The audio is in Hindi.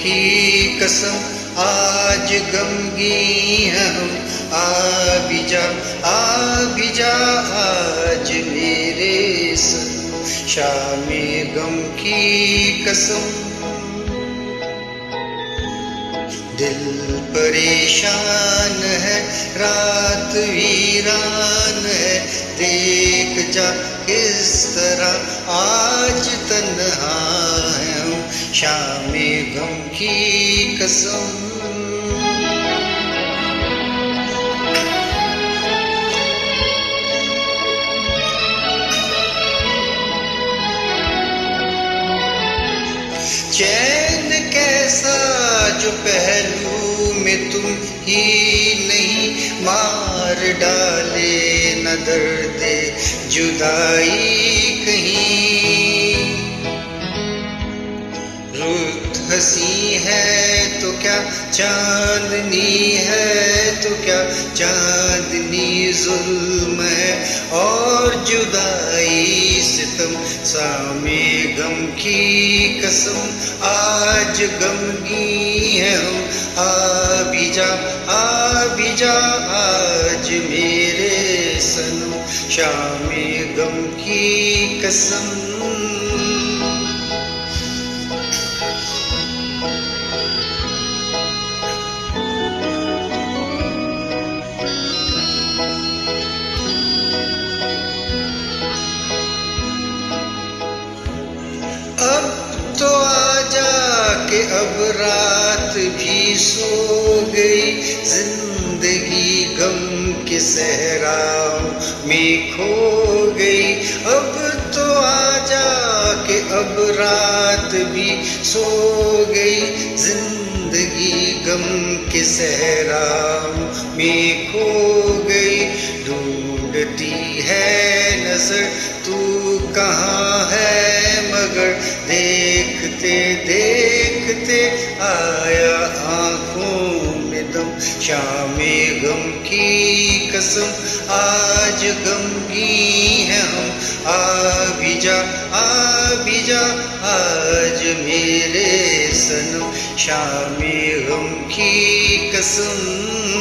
की कसम आज गमगी हैं हम। आ भी जा आज मेरे सनम, शामे गम की कसम। दिल परेशान है, रात वीरान है, देख जा किस तरह आज तन्हा है हम, शामे गम की कसम। चैन कैसा जो पहलू में तुम ही नहीं, मार डाले न दर्द जुदाई कहीं। रुत हंसी है तो क्या चांदनी है तो क्या, चांदनी जुल्म है और जुदाई सितम, सामे गम की कसम आज गमगी है हम। आ भी जा आज मेरे सनम, शामे गम की कसम। अब तो आजा के अब रात भी सो गई, जिंदगी गम के सहराओं में खो गई। अब तो आजा के अब रात भी सो गई, जिंदगी गम के सहराओं में खो गई। ढूंढती है नजर तू कहाँ है मगर, देखते देखते आया आँखों में दम, शामे गम की कसम आज गमगी हैं हम। आ भी जा आज मेरे सनम, शामे गम की कसम।